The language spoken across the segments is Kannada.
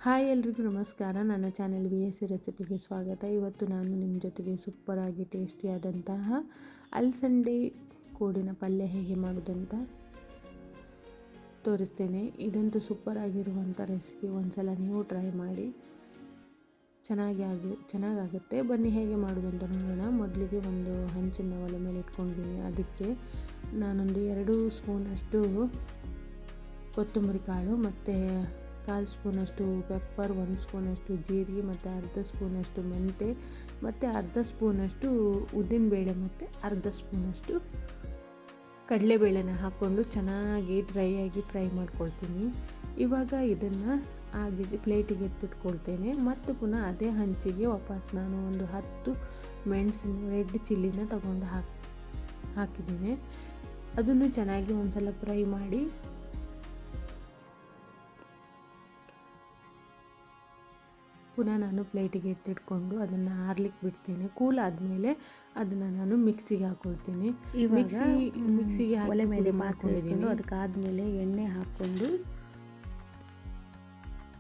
ಹಾಯ್ ಎಲ್ರಿಗೂ ನಮಸ್ಕಾರ. ನನ್ನ ಚಾನೆಲ್ VSC ರೆಸಿಪಿಗೆ ಸ್ವಾಗತ. ಇವತ್ತು ನಾನು ನಿಮ್ಮ ಜೊತೆಗೆ ಸೂಪರಾಗಿ ಟೇಸ್ಟಿಯಾದಂತಹ ಅಲಸಂಡೆ ಕೋಡಿನ ಪಲ್ಯ ಹೇಗೆ ಮಾಡೋದಂತ ತೋರಿಸ್ತೇನೆ. ಇದಂತೂ ಸೂಪರಾಗಿರುವಂಥ ರೆಸಿಪಿ. ಒಂದ್ಸಲ ನೀವು ಟ್ರೈ ಮಾಡಿ, ಚೆನ್ನಾಗಾಗುತ್ತೆ. ಬನ್ನಿ ಹೇಗೆ ಮಾಡೋದಂತ ನೋಡೋಣ. ಮೊದಲಿಗೆ ಒಂದು ಹಂಚಿನ ಒಲೆ ಮೇಲೆ ಇಟ್ಕೊಂಡಿದ್ದೀನಿ. ಅದಕ್ಕೆ ನಾನೊಂದು 2 ಸ್ಪೂನಷ್ಟು ಕೊತ್ತಂಬರಿ ಕಾಳು ಮತ್ತು 1/4 ಸ್ಪೂನಷ್ಟು ಪೆಪ್ಪರ್, 1 ಸ್ಪೂನಷ್ಟು ಜೀರಿಗೆ ಮತ್ತು ಅರ್ಧ ಸ್ಪೂನಷ್ಟು ಮೆಂತೆ ಮತ್ತು ಅರ್ಧ ಸ್ಪೂನಷ್ಟು ಉದ್ದಿನಬೇಳೆ ಮತ್ತು ಅರ್ಧ ಸ್ಪೂನಷ್ಟು ಕಡಲೆಬೇಳೆನ ಹಾಕ್ಕೊಂಡು ಚೆನ್ನಾಗಿ ಡ್ರೈಯಾಗಿ ಫ್ರೈ ಮಾಡ್ಕೊಳ್ತೀನಿ. ಇವಾಗ ಇದನ್ನು ಪ್ಲೇಟಿಗೆ ಎತ್ತಿಟ್ಕೊಳ್ತೇನೆ. ಮತ್ತು ಪುನಃ ಅದೇ ಹಂಚಿಗೆ ವಾಪಸ್ ನಾನು ಒಂದು 10 ಮೆಣಸಿನ ರೆಡ್ ಚಿಲ್ಲಿನ ತಗೊಂಡು ಹಾಕಿದ್ದೇನೆ. ಅದನ್ನು ಚೆನ್ನಾಗಿ ಒಂದು ಸಲ ಫ್ರೈ ಮಾಡಿ ಪುನಃ ನಾನು ಪ್ಲೇಟಿಗೆ ಎತ್ತಿಟ್ಕೊಂಡು ಅದನ್ನು ಆರ್ಲಿಕ್ಕೆ ಬಿಡ್ತೇನೆ. ಕೂಲ್ ಆದಮೇಲೆ ಅದನ್ನು ನಾನು ಮಿಕ್ಸಿಗೆ ಹಾಕ್ಕೊಳ್ತೀನಿ. ಮಿಕ್ಸಿಗೆ ಒಲೆ ಮೇಲೆ ಮಾಡ್ಕೊಂಡಿದ್ದೀನಿ. ಅದಕ್ಕಾದಮೇಲೆ ಎಣ್ಣೆ ಹಾಕ್ಕೊಂಡು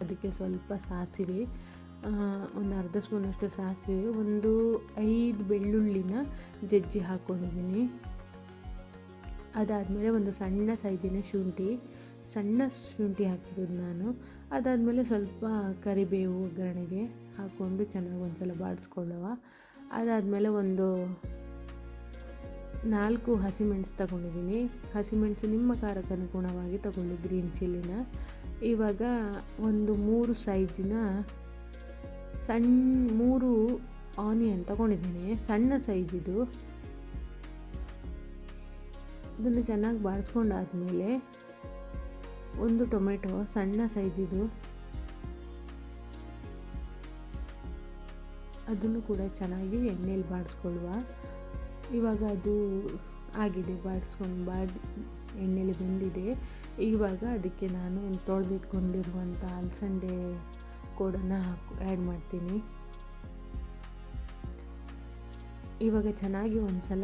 ಅದಕ್ಕೆ ಸ್ವಲ್ಪ ಸಾಸಿವೆ, ಒಂದು ಅರ್ಧ ಸ್ಪೂನಷ್ಟು ಸಾಸಿವೆ, ಒಂದು 5 ಬೆಳ್ಳುಳ್ಳಿನ ಜಜ್ಜಿ ಹಾಕ್ಕೊಂಡಿದ್ದೀನಿ. ಅದಾದಮೇಲೆ ಒಂದು ಸಣ್ಣ ಸೈಜಿನ ಶುಂಠಿ ಹಾಕಿರೋದು ನಾನು. ಅದಾದಮೇಲೆ ಸ್ವಲ್ಪ ಕರಿಬೇವು ಒಗ್ಗರಣೆಗೆ ಹಾಕ್ಕೊಂಡು ಚೆನ್ನಾಗಿ ಒಂದು ಸಲ ಬಾಡಿಸ್ಕೊಳ್ಳುವ. ಅದಾದಮೇಲೆ ಒಂದು 4 ಹಸಿಮೆಣಸು ತಗೊಂಡಿದ್ದೀನಿ. ಹಸಿಮೆಣಸು ನಿಮ್ಮ ಖಾರಕ್ಕೆ ಅನುಗುಣವಾಗಿ ತಗೊಂಡು ಗ್ರೀನ್ ಚಿಲ್ಲಿನ. ಇವಾಗ ಒಂದು 3 ಸೈಜಿನ 3 ಆನಿಯನ್ ತಗೊಂಡಿದ್ದೀನಿ, ಸಣ್ಣ ಸೈಜಿದು. ಇದನ್ನು ಚೆನ್ನಾಗಿ ಬಾಡಿಸ್ಕೊಂಡಾದ್ಮೇಲೆ ಒಂದು ಟೊಮೆಟೊ ಸಣ್ಣ ಸೈಜಿದು, ಅದನ್ನು ಕೂಡ ಚೆನ್ನಾಗಿ ಎಣ್ಣೆಯಲ್ಲಿ ಬಾಡಿಸ್ಕೊಳ್ಳುವ. ಇವಾಗ ಅದು ಆಗಿದೆ, ಎಣ್ಣೆಯಲ್ಲಿ ಬೆಂದಿದೆ. ಇವಾಗ ಅದಕ್ಕೆ ನಾನು ತೊಳೆದಿಟ್ಕೊಂಡಿರುವಂಥ ಅಲಸಂಡೆ ಕೋಡನ್ನು ಆ್ಯಡ್ ಮಾಡ್ತೀನಿ. ಇವಾಗ ಚೆನ್ನಾಗಿ ಒಂದು ಸಲ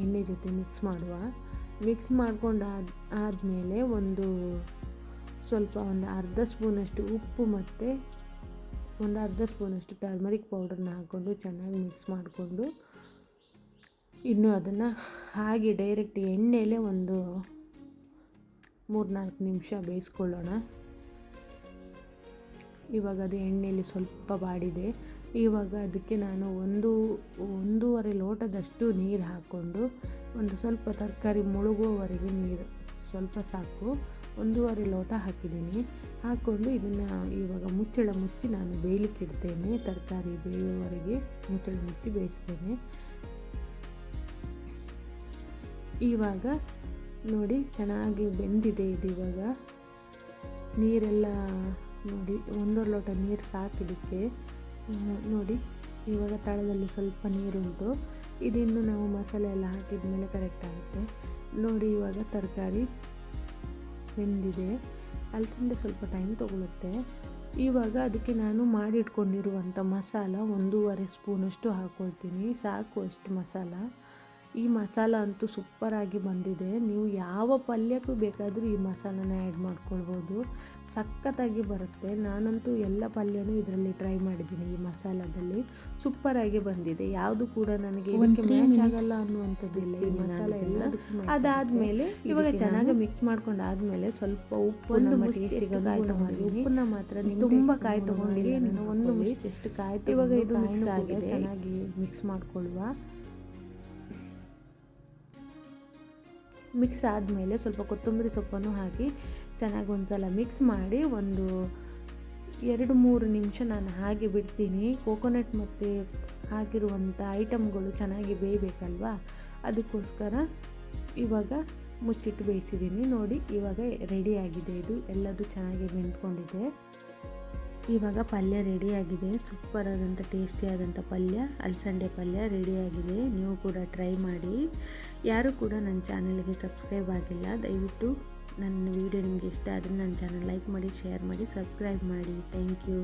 ಎಣ್ಣೆ ಜೊತೆ ಮಿಕ್ಸ್ ಮಾಡ್ಕೊಂಡು ಆದಮೇಲೆ ಒಂದು ಅರ್ಧ ಸ್ಪೂನಷ್ಟು ಉಪ್ಪು ಮತ್ತು ಒಂದು ಅರ್ಧ ಸ್ಪೂನಷ್ಟು ಟರ್ಮರಿಕ್ ಪೌಡರ್ನ ಹಾಕ್ಕೊಂಡು ಚೆನ್ನಾಗಿ ಮಿಕ್ಸ್ ಮಾಡಿಕೊಂಡು ಇನ್ನು ಅದನ್ನು ಹಾಗೆ ಡೈರೆಕ್ಟ್ ಎಣ್ಣೆಯಲ್ಲೇ ಒಂದು 3-4 ನಿಮಿಷ ಬೇಯಿಸ್ಕೊಳ್ಳೋಣ. ಇವಾಗ ಅದು ಎಣ್ಣೆಯಲ್ಲಿ ಸ್ವಲ್ಪ ಬಾಡಿದೆ. ಇವಾಗ ಅದಕ್ಕೆ ನಾನು 1.5 ಲೋಟದಷ್ಟು ನೀರು ಹಾಕ್ಕೊಂಡು ಒಂದು ಸ್ವಲ್ಪ ತರಕಾರಿ ಮುಳುಗುವವರೆಗೆ ನೀರು ಸ್ವಲ್ಪ ಸಾಕು, 1.5 ಲೋಟ ಹಾಕಿದ್ದೀನಿ. ಹಾಕ್ಕೊಂಡು ಇದನ್ನು ಇವಾಗ ಮುಚ್ಚಳ ಮುಚ್ಚಿ ನಾನು ಬೇಯಲಿಕ್ಕೆ ಇಡ್ತೇನೆ. ತರಕಾರಿ ಬೇಯುವವರೆಗೆ ಮುಚ್ಚಳ ಮುಚ್ಚಿ ಬೇಯಿಸ್ತೇನೆ. ಇವಾಗ ನೋಡಿ ಚೆನ್ನಾಗಿ ಬೆಂದಿದೆ ಇದು. ಇವಾಗ ನೀರೆಲ್ಲ ನೋಡಿ 1.5 ಲೋಟ ನೀರು ಸಾಕಿದ್ದಕ್ಕೆ ನೋಡಿ. ಇವಾಗ ತಳದಲ್ಲಿ ಸ್ವಲ್ಪ ನೀರುಂಟು. ಇದನ್ನು ನಾವು ಮಸಾಲೆ ಎಲ್ಲ ಹಾಕಿದ ಮೇಲೆ ಕರೆಕ್ಟ್ ಆಗುತ್ತೆ ನೋಡಿ. ಇವಾಗ ತರಕಾರಿ ಬೆಂದಿದೆ. ಅಲಸಂಡೆ ಸ್ವಲ್ಪ ಟೈಮ್ ತೊಗೊಳುತ್ತೆ. ಇವಾಗ ಅದಕ್ಕೆ ನಾನು ಮಾಡಿಟ್ಕೊಂಡಿರುವಂಥ ಮಸಾಲ 1.5 ಸ್ಪೂನಷ್ಟು ಹಾಕ್ಕೊಳ್ತೀನಿ. ಸಾಕು ಅಷ್ಟು ಮಸಾಲ. ಈ ಮಸಾಲ ಅಂತೂ ಸೂಪರಾಗಿ ಬಂದಿದೆ. ನೀವು ಯಾವ ಪಲ್ಯಕ್ಕೂ ಬೇಕಾದರೂ ಈ ಮಸಾಲನ ಆ್ಯಡ್ ಮಾಡ್ಕೊಳ್ಬೋದು, ಸಖತ್ತಾಗಿ ಬರುತ್ತೆ. ನಾನಂತೂ ಎಲ್ಲ ಪಲ್ಯನೂ ಇದರಲ್ಲಿ ಟ್ರೈ ಮಾಡಿದ್ದೀನಿ. ಈ ಮಸಾಲದಲ್ಲಿ ಸೂಪರಾಗಿ ಬಂದಿದೆ. ಯಾವುದು ಕೂಡ ನನಗೆ ಇದಕ್ಕೆ ಮ್ಯಾಚ್ ಆಗಲ್ಲ ಅನ್ನುವಂಥದ್ದಿಲ್ಲ ಈ ಮಸಾಲ ಎಲ್ಲ. ಅದಾದಮೇಲೆ ಇವಾಗ ಚೆನ್ನಾಗಿ ಮಿಕ್ಸ್ ಮಾಡ್ಕೊಂಡು ಆದಮೇಲೆ ಸ್ವಲ್ಪ ಉಪ್ಪು, ಉಪ್ಪನ್ನ ಮಾತ್ರ ತುಂಬ ಕಾಯಿ ತೊಗೊಂಡಿಲ್ಲ ನಾನು, ಒಂದು ಮುಷ್ಟಿಯಷ್ಟು ಕಾಯಿ. ಇವಾಗ ಇದು ಮಿಕ್ಸ್ ಆಗಿದೆ, ಚೆನ್ನಾಗಿ ಮಿಕ್ಸ್ ಮಾಡ್ಕೊಳ್ಳುವ. ಮಿಕ್ಸ್ ಆದಮೇಲೆ ಸ್ವಲ್ಪ ಕೊತ್ತಂಬರಿ ಸೊಪ್ಪನ್ನು ಹಾಕಿ ಚೆನ್ನಾಗಿ ಒಂದು ಸಲ ಮಿಕ್ಸ್ ಮಾಡಿ ಒಂದು 2-3 ನಿಮಿಷ ನಾನು ಹಾಗೆ ಬಿಡ್ತೀನಿ. ಕೋಕೋನಟ್ ಮತ್ತು ಹಾಕಿರುವಂಥ ಐಟಮ್ಗಳು ಚೆನ್ನಾಗಿ ಬೇಯಬೇಕಲ್ವಾ, ಅದಕ್ಕೋಸ್ಕರ ಇವಾಗ ಮುಚ್ಚಿಟ್ಟು ಬೇಯಿಸಿದ್ದೀನಿ ನೋಡಿ. ಇವಾಗ ರೆಡಿಯಾಗಿದೆ, ಇದು ಎಲ್ಲದೂ ಚೆನ್ನಾಗಿ ಬೆಂದ್ಕೊಂಡಿದೆ. ಇವಾಗ ಪಲ್ಯ ರೆಡಿಯಾಗಿದೆ. ಸೂಪರಾದಂಥ ಟೇಸ್ಟಿಯಾದಂಥ ಪಲ್ಯ, ಅಲಸಂಡೆ ಪಲ್ಯ ರೆಡಿಯಾಗಿದೆ. ನೀವು ಕೂಡ ಟ್ರೈ ಮಾಡಿ. ಯಾರೂ ಕೂಡ ನನ್ನ ಚಾನಲ್ಗೆ ಸಬ್ಸ್ಕ್ರೈಬ್ ಆಗಿಲ್ಲ, ದಯವಿಟ್ಟು ನನ್ನ ವಿಡಿಯೋ ನಿಮಗೆ ಇಷ್ಟ ಆದರೆ ನನ್ನ ಚಾನಲ್ ಲೈಕ್ ಮಾಡಿ, ಶೇರ್ ಮಾಡಿ, ಸಬ್ಸ್ಕ್ರೈಬ್ ಮಾಡಿ. Thank you.